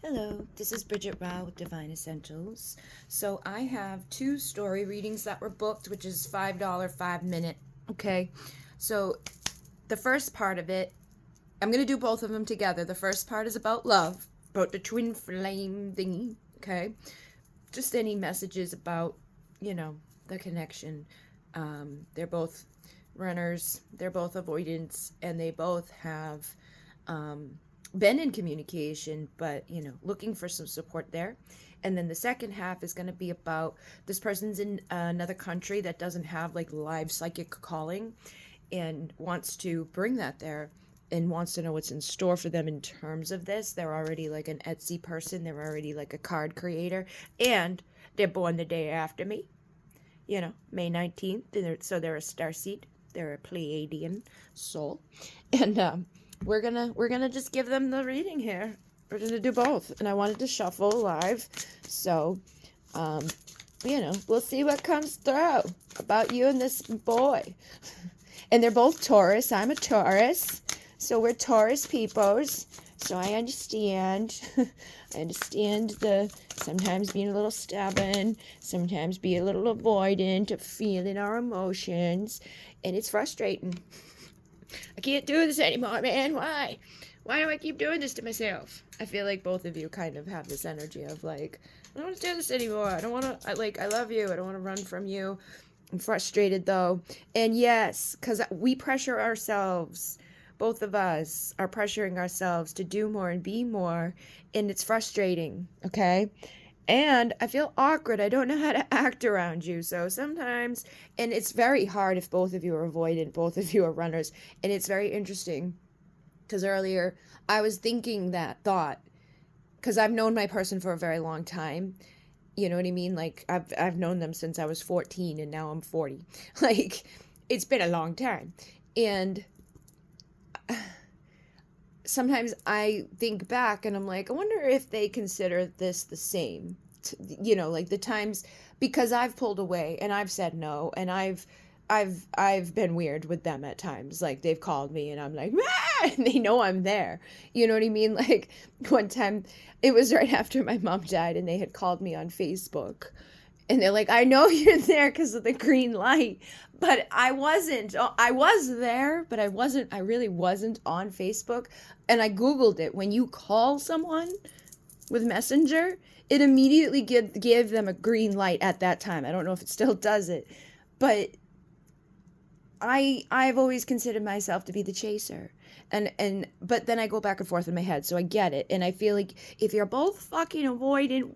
Hello, this is Bridget Rao with Divine Essentials. So I have two story readings that were booked, which is $5, 5 minute. Okay, so the first part of it, I'm going to do both of them together. The first part is about love, about the twin flame thingy. Okay, just any messages about, the connection. They're both runners, they're both avoidance, and they both have been in communication, but looking for some support there. And then the second half is going to be about this person's in another country that doesn't have like live psychic calling and wants to bring that there and wants to know what's in store for them in terms of this. They're already like an Etsy person, they're already like a card creator, and they're born the day after me, May 19th. So they're a starseed, they're a Pleiadian soul. And we're gonna just give them the reading here. We're gonna do both, and I wanted to shuffle live, so we'll see what comes through about you and this boy. And they're both Taurus. I'm a Taurus, so we're Taurus peoples. So I understand. I understand the sometimes being a little stubborn, sometimes be a little avoidant of feeling our emotions, and it's frustrating. I can't do this anymore, man. Why? Why do I keep doing this to myself? I feel like both of you kind of have this energy of like, I don't want to do this anymore. I don't want to, I love you. I don't want to run from you. I'm frustrated though. And yes, because we pressure ourselves. Both of us are pressuring ourselves to do more and be more. And it's frustrating, okay? And I feel awkward. I don't know how to act around you. So sometimes, and it's very hard if both of you are avoidant, both of you are runners. And it's very interesting because earlier I was thinking that thought because I've known my person for a very long time. You know what I mean? Like I've known them since I was 14 and now I'm 40. Like it's been a long time. And sometimes I think back and I'm like, I wonder if they consider this the same, like the times, because I've pulled away and I've said no, and I've been weird with them at times. Like they've called me and I'm like, ah! And they know I'm there. You know what I mean? Like one time, it was right after my mom died, and they had called me on Facebook. And they're like, I know you're there because of the green light. But I wasn't. I was there, but I really wasn't on Facebook. And I Googled it. When you call someone with Messenger, it immediately gave them a green light at that time. I don't know if it still does it. But I've always considered myself to be the chaser. But then I go back and forth in my head, so I get it. And I feel like if you're both fucking avoidant,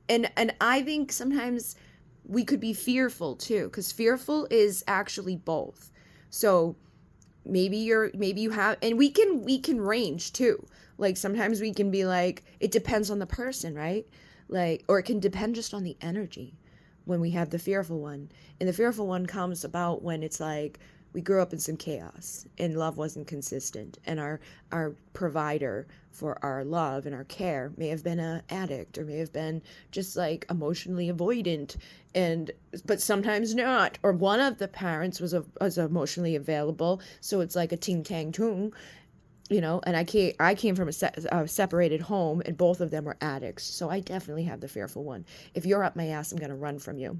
and I think sometimes we could be fearful too, because fearful is actually both. So maybe you have, and we can range too. Like sometimes we can be like, it depends on the person, right? Like, or it can depend just on the energy when we have the fearful one. And the fearful one comes about when it's like we grew up in some chaos and love wasn't consistent, and our provider for our love and our care may have been an addict, or may have been just like emotionally avoidant, but sometimes not, or one of the parents was emotionally available, so it's like a ting tang tung. And I came from a separated home, and both of them were addicts, so I definitely have the fearful one. If you're up my ass, I'm gonna run from you.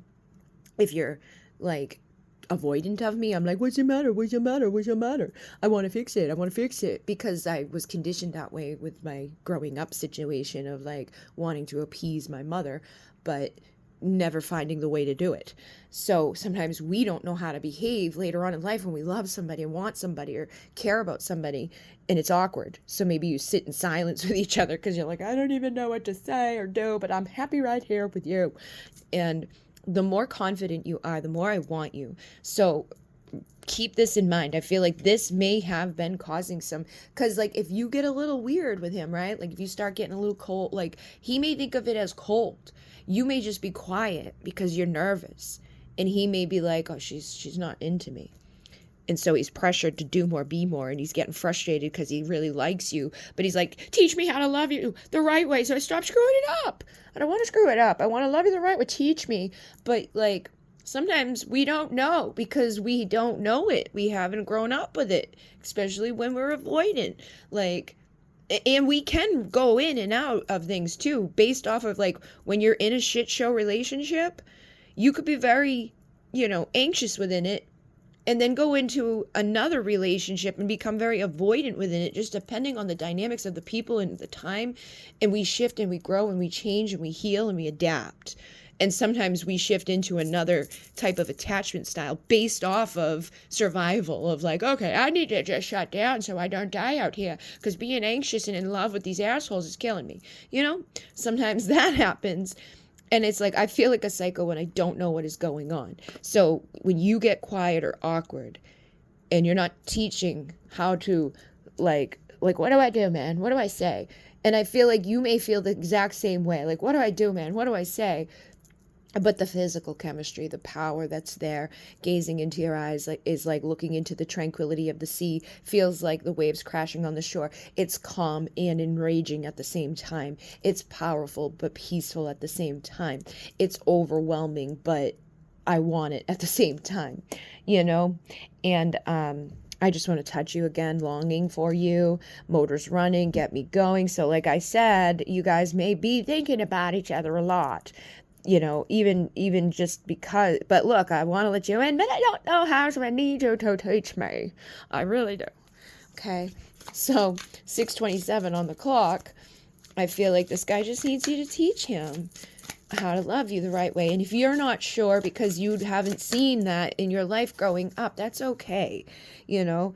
If you're like avoidant of me, I'm like, what's your matter? What's your matter? What's your matter? I want to fix it. I want to fix it, because I was conditioned that way with my growing up situation of like wanting to appease my mother, but never finding the way to do it. So sometimes we don't know how to behave later on in life when we love somebody and want somebody or care about somebody, and it's awkward. So maybe you sit in silence with each other because you're like, I don't even know what to say or do, but I'm happy right here with you. And the more confident you are, the more I want you. So keep this in mind. I feel like this may have been causing some, because like if you get a little weird with him, right? Like if you start getting a little cold, like he may think of it as cold. You may just be quiet because you're nervous, and he may be like, oh, she's not into me. And so he's pressured to do more, be more, and he's getting frustrated because he really likes you. But he's like, teach me how to love you the right way so I stop screwing it up. I don't want to screw it up. I want to love you the right way. Teach me. But like sometimes we don't know because we don't know it. We haven't grown up with it, especially when we're avoidant. Like And we can go in and out of things too, based off of like when you're in a shit show relationship, you could be very, anxious within it, and then go into another relationship and become very avoidant within it, just depending on the dynamics of the people and the time. And we shift and we grow and we change and we heal and we adapt. And sometimes we shift into another type of attachment style based off of survival, of like, okay, I need to just shut down so I don't die out here because being anxious and in love with these assholes is killing me. Sometimes that happens. And it's like, I feel like a psycho when I don't know what is going on. So when you get quiet or awkward and you're not teaching how to, like, what do I do, man? What do I say? And I feel like you may feel the exact same way. Like, what do I do, man? What do I say? But the physical chemistry, the power that's there, gazing into your eyes is like looking into the tranquility of the sea, feels like the waves crashing on the shore. It's calm and enraging at the same time. It's powerful but peaceful at the same time. It's overwhelming, but I want it at the same time, And I just want to touch you again, longing for you, motors running, get me going. So like I said, you guys may be thinking about each other a lot. Even just because, but look, I want to let you in, but I don't know how, so I need you to teach me. I really do. Okay. So 6:27 on the clock. I feel like this guy just needs you to teach him how to love you the right way. And if you're not sure because you haven't seen that in your life growing up, that's okay. Your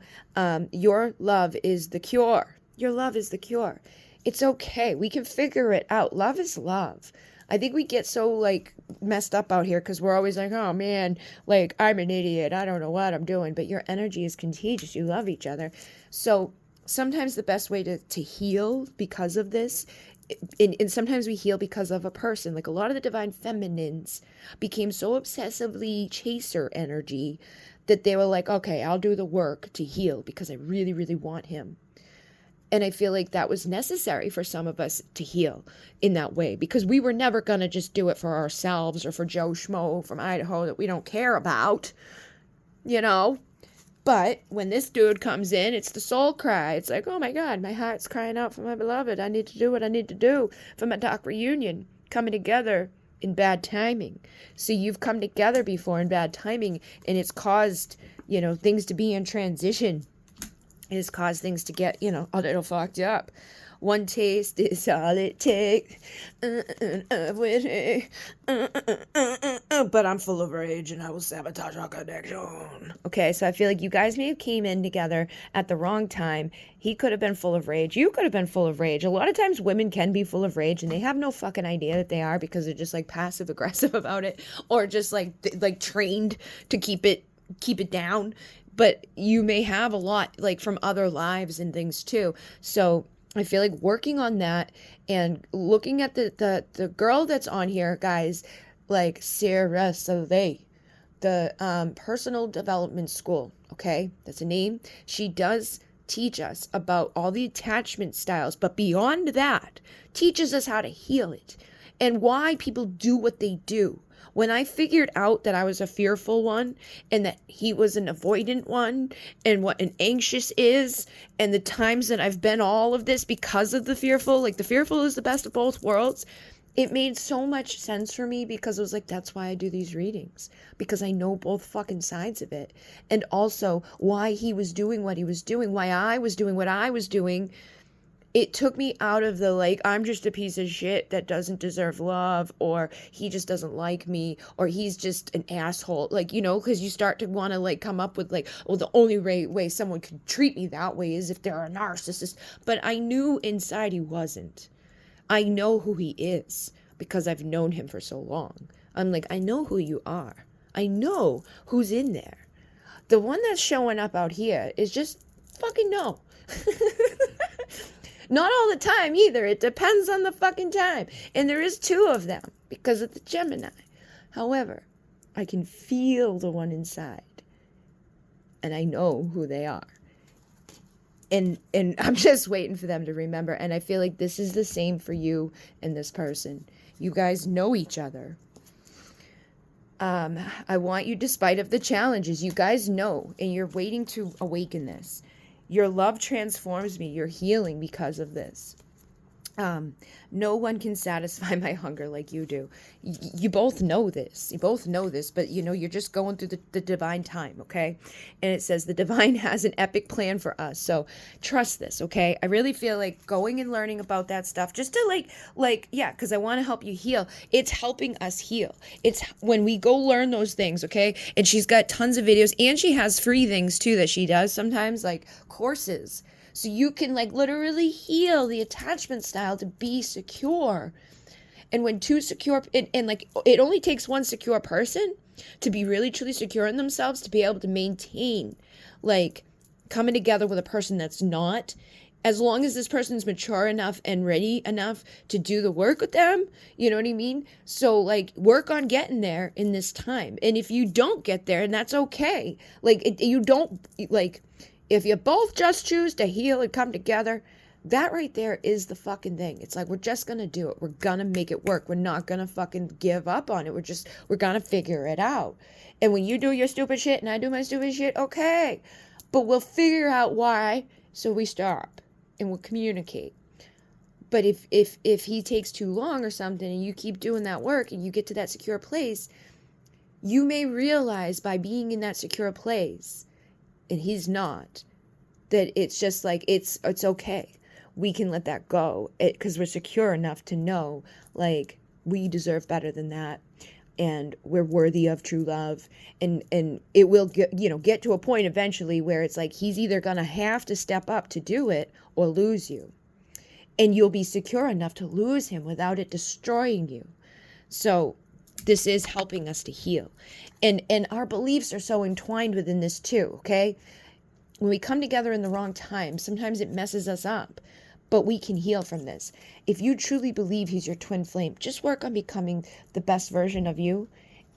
love is the cure. Your love is the cure. It's okay. We can figure it out. Love is love. I think we get so like messed up out here because we're always like, oh man, like I'm an idiot. I don't know what I'm doing. But your energy is contagious. You love each other. So sometimes the best way to heal because of this, and sometimes we heal because of a person. Like a lot of the divine feminines became so obsessively chaser energy that they were like, okay, I'll do the work to heal because I really, really want him. And I feel like that was necessary for some of us to heal in that way because we were never going to just do it for ourselves or for Joe Schmo from Idaho that we don't care about, But when this dude comes in, it's the soul cry. It's like, oh my God, my heart's crying out for my beloved. I need to do what I need to do for my dark reunion, coming together in bad timing. So you've come together before in bad timing, and it's caused, things to be in transition. It has caused things to get, a little fucked up. One taste is all it takes. But I'm full of rage and I will sabotage our connection. Okay, so I feel like you guys may have came in together at the wrong time. He could have been full of rage. You could have been full of rage. A lot of times women can be full of rage and they have no fucking idea that they are because they're just like passive aggressive about it or just like trained to keep it down. But you may have a lot like from other lives and things too. So I feel like working on that and looking at the girl that's on here, guys, like seriously, the personal development school, okay? That's a name. She does teach us about all the attachment styles, but beyond that, teaches us how to heal it and why people do what they do. When I figured out that I was a fearful one and that he was an avoidant one and what an anxious is and the times that I've been all of this because of the fearful, like the fearful is the best of both worlds, it made so much sense for me because it was like, that's why I do these readings, because I know both fucking sides of it. And also why he was doing what he was doing, why I was doing what I was doing. It took me out of the like, I'm just a piece of shit that doesn't deserve love, or he just doesn't like me, or he's just an asshole. Like, because you start to want to like come up with like, well, the only way someone could treat me that way is if they're a narcissist. But I knew inside he wasn't. I know who he is because I've known him for so long. I'm like, I know who you are. I know who's in there. The one that's showing up out here is just fucking no. Not all the time either. It depends on the fucking time. And there is two of them because of the Gemini. However, I can feel the one inside. And I know who they are. And I'm just waiting for them to remember. And I feel like this is the same for you and this person. You guys know each other. I want you, despite of the challenges, you guys know, and you're waiting to awaken this. Your love transforms me. You're healing because of this. No one can satisfy my hunger like you do. You both know this. You both know this, but you're just going through the divine time, okay? And it says the divine has an epic plan for us. So trust this, okay? I really feel like going and learning about that stuff just to yeah, because I want to help you heal. It's helping us heal. It's when we go learn those things, okay? And she's got tons of videos, and she has free things too that she does sometimes, like courses. So you can literally heal the attachment style to be secure. And when two secure, and it only takes one secure person to be really truly secure in themselves to be able to maintain coming together with a person that's not, as long as this person's mature enough and ready enough to do the work with them, you know what I mean? So work on getting there in this time. And if you don't get there, and that's okay. If you both just choose to heal and come together, that right there is the fucking thing. It's we're just going to do it. We're going to make it work. We're not going to fucking give up on it. We're going to figure it out. And when you do your stupid shit and I do my stupid shit, okay. But we'll figure out why, so we stop and we'll communicate. But if he takes too long or something and you keep doing that work and you get to that secure place, you may realize by being in that secure place, and he's not, that it's just it's okay. We can let that go because we're secure enough to know we deserve better than that, and we're worthy of true love, and it will get to a point eventually where it's he's either gonna have to step up to do it or lose you, and you'll be secure enough to lose him without it destroying you. So this is helping us to heal. And our beliefs are so entwined within this too, okay? When we come together in the wrong time, sometimes it messes us up, but we can heal from this. If you truly believe he's your twin flame, just work on becoming the best version of you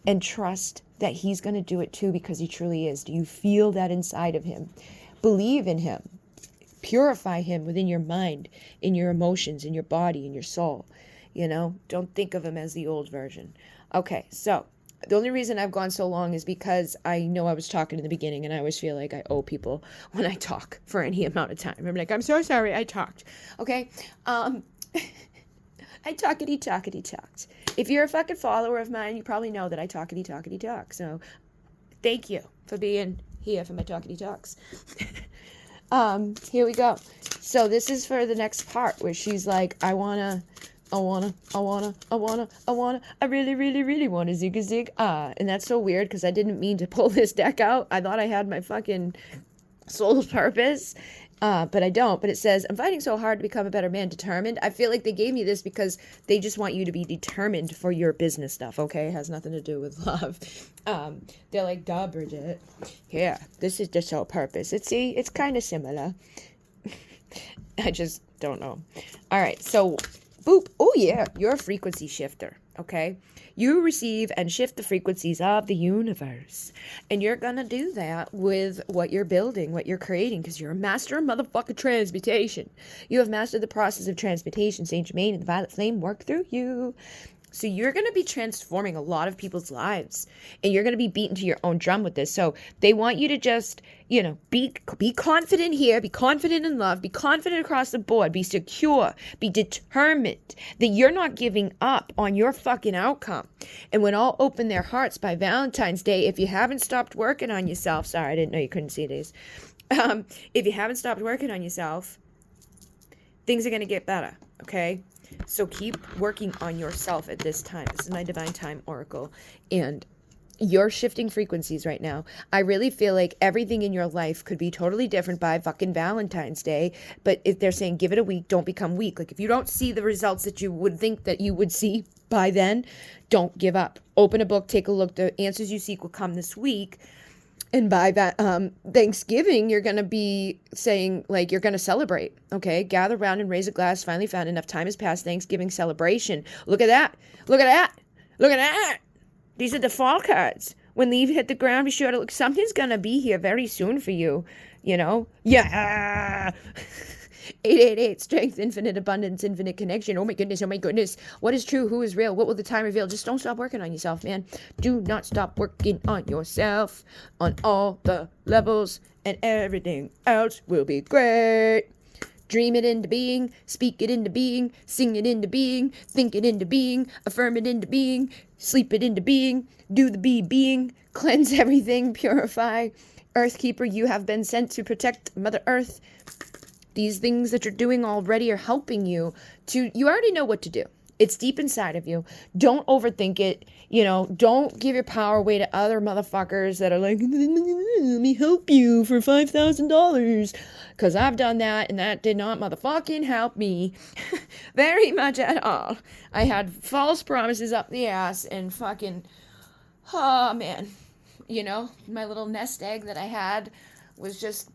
and trust that he's going to do it too, because he truly is. Do you feel that inside of him? Believe in him. Purify him within your mind, in your emotions, in your body, in your soul. Don't think of him as the old version. Okay, so the only reason I've gone so long is because I know I was talking in the beginning, and I always feel like I owe people when I talk for any amount of time. I'm I'm so sorry I talked. Okay? I talked. If you're a fucking follower of mine, you probably know that I talk. So thank you for being here for my talkity talks. Here we go. So this is for the next part where she's I really, really, really want to zig. And that's so weird because I didn't mean to pull this deck out. I thought I had my fucking soul's purpose, but I don't. But it says, I'm fighting so hard to become a better man, determined. I feel like they gave me this because they just want you to be determined for your business stuff, okay? It has nothing to do with love. They're duh, Bridget. Yeah, this is the soul purpose. It's kind of similar. I just don't know. All right, so boop. Oh, yeah. You're a frequency shifter, okay? You receive and shift the frequencies of the universe. And you're going to do that with what you're building, what you're creating, because you're a master of motherfucking transmutation. You have mastered the process of transmutation. Saint Germain and the violet flame work through you. So you're going to be transforming a lot of people's lives, and you're going to be beaten to your own drum with this. So they want you to just, be confident here, be confident in love, be confident across the board, be secure, be determined that you're not giving up on your fucking outcome. And when all open their hearts by Valentine's Day, if you haven't stopped working on yourself, sorry, I didn't know you couldn't see these. If you haven't stopped working on yourself, things are going to get better, okay? So keep working on yourself at this time. This is my Divine Time Oracle. And you're shifting frequencies right now. I really feel like everything in your life could be totally different by fucking Valentine's Day. But if they're saying give it a week, don't become weak. If you don't see the results that you would think that you would see by then, don't give up. Open a book, take a look. The answers you seek will come this week. And by that Thanksgiving, you're going to be saying, you're going to celebrate, okay? Gather around and raise a glass. Finally found enough time has passed. Thanksgiving celebration. Look at that. Look at that. Look at that. These are the fall cards. When leaves hit the ground, be sure to look. Something's going to be here very soon for you, Yeah. 888, strength, infinite abundance, infinite connection. Oh my goodness, oh my goodness. What is true? Who is real? What will the time reveal? Just don't stop working on yourself, man. Do not stop working on yourself on all the levels, and everything else will be great. Dream it into being, speak it into being, sing it into being, think it into being, affirm it into being, sleep it into being, do the being, cleanse everything, purify. Earthkeeper, you have been sent to protect Mother Earth. These things that you're doing already are helping you you already know what to do. It's deep inside of you. Don't overthink it. Don't give your power away to other motherfuckers that are like, let me help you for $5,000. Because I've done that, and that did not motherfucking help me very much at all. I had false promises up the ass and fucking, oh man. My little nest egg that I had was just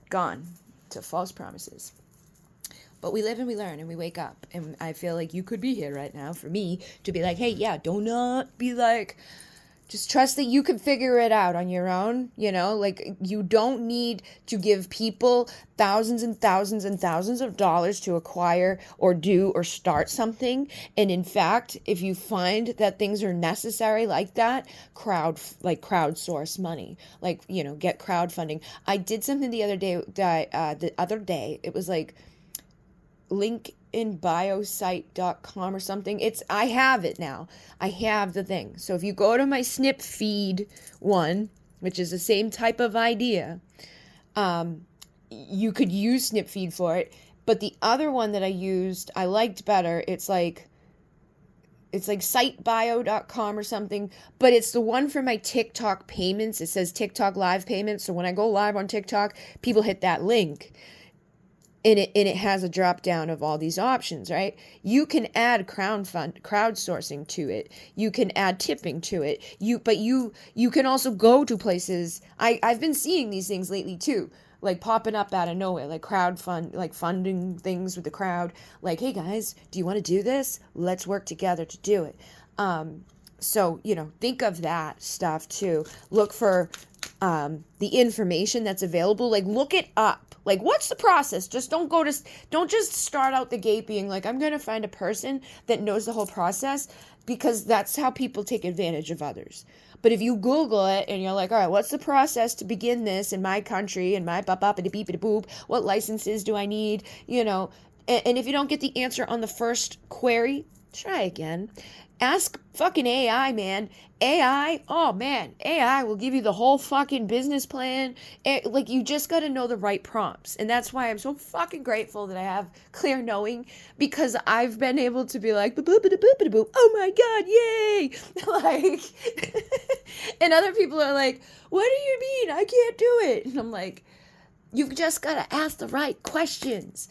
gone to false promises. But we live and we learn and we wake up. And I feel like you could be here right now for me to be like, hey, yeah, do not be like, just trust that you can figure it out on your own. Like you don't need to give people thousands and thousands and thousands of dollars to acquire or do or start something. And in fact, if you find that things are necessary like that, crowdsource money, get crowdfunding. I did something the other day. It was like linkinbiosite.com or something. I have it now. I have the thing. So if you go to my snip feed one, which is the same type of idea, you could use snip feed for it. But the other one that I used, I liked better. It's like sitebio.com or something, but it's the one for my TikTok payments. It says TikTok live payments. So when I go live on TikTok, people hit that link. And it has a drop down of all these options, right? You can add crowdsourcing to it. You can add tipping to it. But you can also go to places. I've been seeing these things lately too, like popping up out of nowhere, like funding things with the crowd. Like, hey guys, do you want to do this? Let's work together to do it. So think of that stuff too. Look for the information that's available. Like, look it up. Like, what's the process? Don't just start out the gate being like, I'm going to find a person that knows the whole process, because that's how people take advantage of others. But if you Google it and you're like, all right, what's the process to begin this in my country, in my bop-bop-a-beep-a-boop, what licenses do I need? And if you don't get the answer on the first query, try again. Ask fucking AI, man. AI, oh man, AI will give you the whole fucking business plan. You just got to know the right prompts. And that's why I'm so fucking grateful that I have clear knowing, because I've been able to be like, oh my God, yay. And other people are like, what do you mean? I can't do it. And I'm like, you've just got to ask the right questions.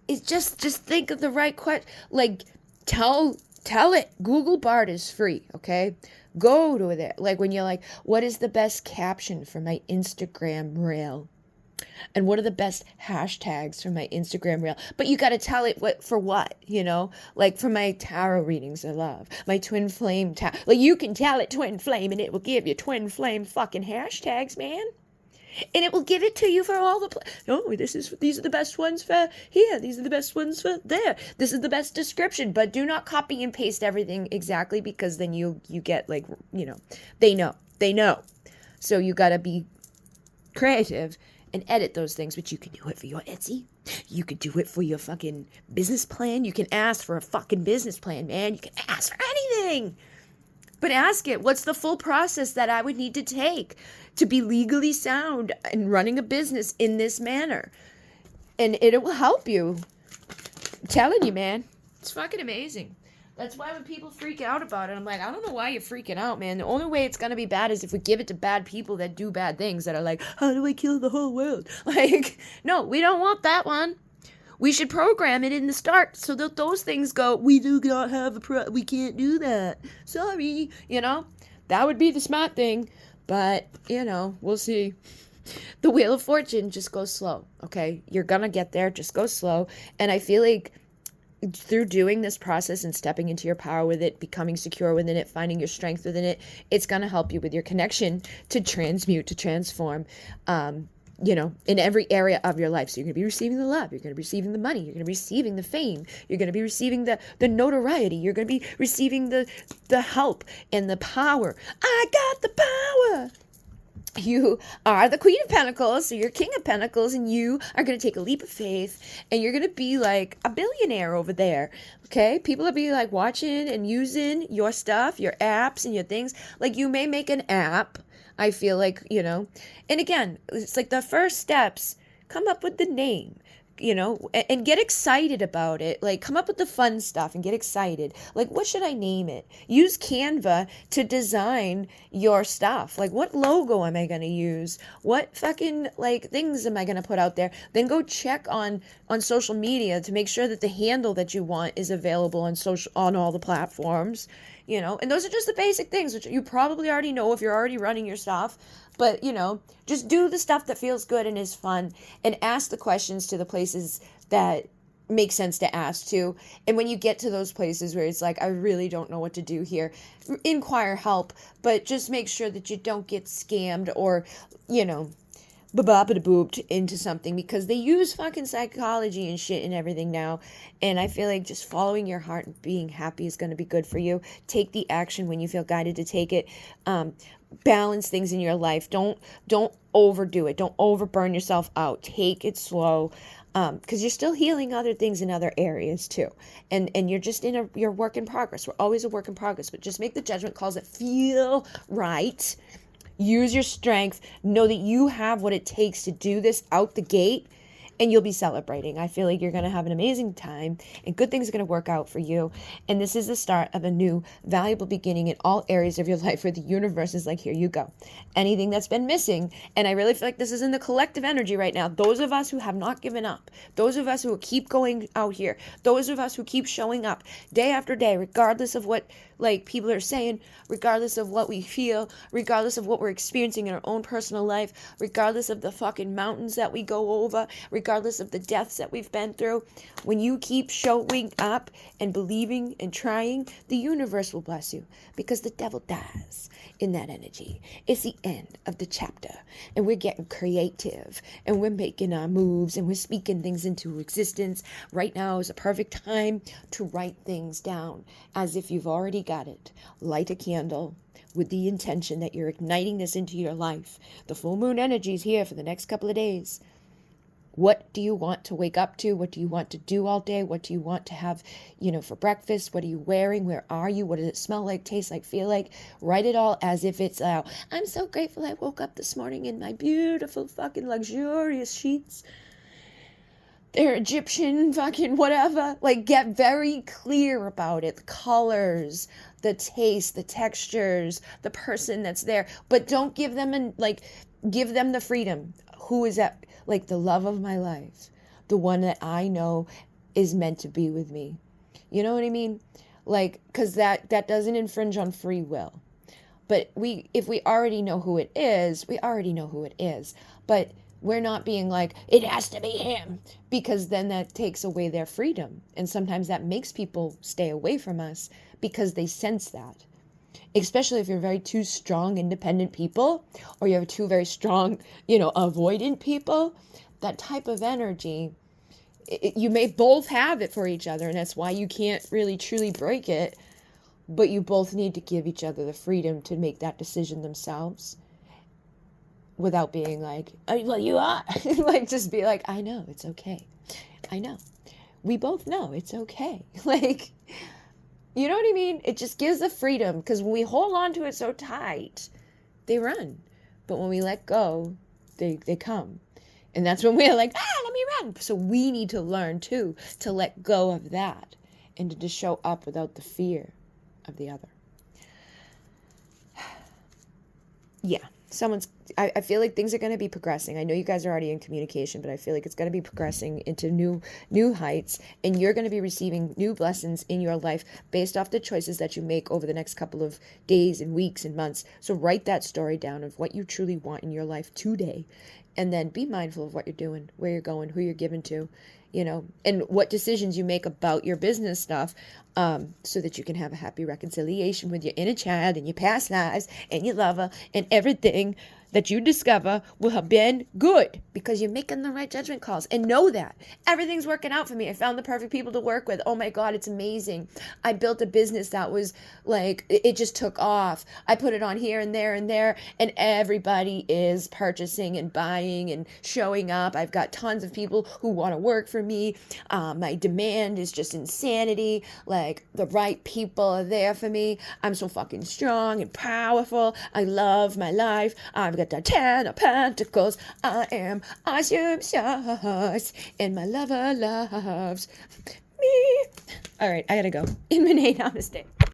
It's just think of the right question. Tell it. Google Bard is free, okay? Go to it. Like when you're like, what is the best caption for my Instagram reel? And what are the best hashtags for my Instagram reel? But you got to tell it what, like for my tarot readings I love. My twin flame you can tell it twin flame and it will give you twin flame fucking hashtags, man. And it will give it to you for all the these are the best ones for here, these are the best ones for there, this is the best description. But do not copy and paste everything exactly, because then you get they know. So you got to be creative and edit those things. But you can do it for your Etsy, you can do it for your fucking business plan. You can ask for a fucking business plan, man. You can ask for anything. But ask it, what's the full process that I would need to take to be legally sound and running a business in this manner? And it will help you. I'm telling you, man. It's fucking amazing. That's why when people freak out about it, I'm like, I don't know why you're freaking out, man. The only way it's going to be bad is if we give it to bad people that do bad things, that are like, how do I kill the whole world? No, we don't want that one. We should program it in the start so that those things go, we do not have we can't do that. Sorry, that would be the smart thing. But, we'll see. The Wheel of Fortune just goes slow, okay? You're going to get there, just go slow. And I feel like through doing this process and stepping into your power with it, becoming secure within it, finding your strength within it, it's going to help you with your connection to transmute, to transform. in every area of your life. So you're going to be receiving the love, you're going to be receiving the money, you're going to be receiving the fame, you're going to be receiving the notoriety, you're going to be receiving the help and the power. I got the power. You are the Queen of Pentacles, so you're King of Pentacles, and you are going to take a leap of faith, and you're going to be like a billionaire over there, okay? People will be like watching and using your stuff, your apps and your things. Like, you may make an app, I feel like, and again, it's like the first steps, come up with the name. And get excited about it. Like, come up with the fun stuff and get excited. Like, what should I name it? Use Canva to design your stuff. Like, what logo am I going to use? What fucking, like, things am I going to put out there? Then go check on social media to make sure that the handle that you want is available on all the platforms. And those are just the basic things, which you probably already know if you're already running your stuff. But, just do the stuff that feels good and is fun, and ask the questions to the places that make sense to ask to. And when you get to those places where it's like, I really don't know what to do here, inquire help, but just make sure that you don't get scammed or, booped into something, because they use fucking psychology and shit and everything now. And I feel like just following your heart and being happy is going to be good for you. Take the action when you feel guided to take it. Balance things in your life. Don't overdo it. Don't overburn yourself out. Take it slow, because you're still healing other things in other areas too. And you're just you're work in progress. We're always a work in progress, but just make the judgment calls that feel right. Use your strength. Know that you have what it takes to do this out the gate, and you'll be celebrating. I feel like you're going to have an amazing time, and good things are going to work out for you. And this is the start of a new, valuable beginning in all areas of your life, where the universe is like, here you go. Anything that's been missing, and I really feel like this is in the collective energy right now. Those of us who have not given up, those of us who keep going out here, those of us who keep showing up day after day, regardless of what people are saying, regardless of what we feel, regardless of what we're experiencing in our own personal life, regardless of the fucking mountains that we go over, regardless of the deaths that we've been through. When you keep showing up and believing and trying, the universe will bless you, because the devil dies in that energy. It's the end of the chapter, and we're getting creative, and we're making our moves, and we're speaking things into existence. Right now is a perfect time to write things down as if you've already got it. Light a candle with the intention that you're igniting this into your life. The full moon energy is here for the next couple of days. What do you want to wake up to? What do you want to do all day? What do you want to have, for breakfast? What are you wearing? Where are you? What does it smell like, taste like, feel like? Write it all as if it's, I'm so grateful I woke up this morning in my beautiful fucking luxurious sheets. They're Egyptian fucking whatever. Like, get very clear about it. The colors, the taste, the textures, the person that's there. But don't give them give them the freedom. Who is that? Like, the love of my life, the one that I know is meant to be with me. You know what I mean? Like, because that doesn't infringe on free will. But if we already know who it is, we already know who it is. But we're not being like, it has to be him, because then that takes away their freedom. And sometimes that makes people stay away from us, because they sense that. Especially if you're very two strong, independent people, or you have two very strong, avoidant people. That type of energy, you may both have it for each other, and that's why you can't really truly break it. But you both need to give each other the freedom to make that decision themselves, without being like, oh, well, you are. Like, just be like, I know, it's okay. I know. We both know it's okay. Like, you know what I mean? It just gives the freedom, because when we hold on to it so tight, they run. But when we let go, they come. And that's when we're like, let me run. So we need to learn, too, to let go of that and to just show up without the fear of the other. Yeah. I feel like things are going to be progressing. I know you guys are already in communication, but I feel like it's going to be progressing into new heights, and you're going to be receiving new blessings in your life based off the choices that you make over the next couple of days and weeks and months. So write that story down of what you truly want in your life today, and then be mindful of what you're doing, where you're going, who you're giving to, and what decisions you make about your business stuff, so that you can have a happy reconciliation with your inner child and your past lives and your lover and everything, that you discover will have been good because you're making the right judgment calls. And know that everything's working out for me. I found the perfect people to work with. Oh my God, it's amazing. I built a business that was like, it just took off. I put it on here and there, and everybody is purchasing and buying and showing up. I've got tons of people who want to work for me. My demand is just insanity. Like, the right people are there for me. I'm so fucking strong and powerful. I love my life. I've got the 10 of Pentacles. I am awesome sauce, and my lover loves me. All right, I gotta go. In my name, namaste.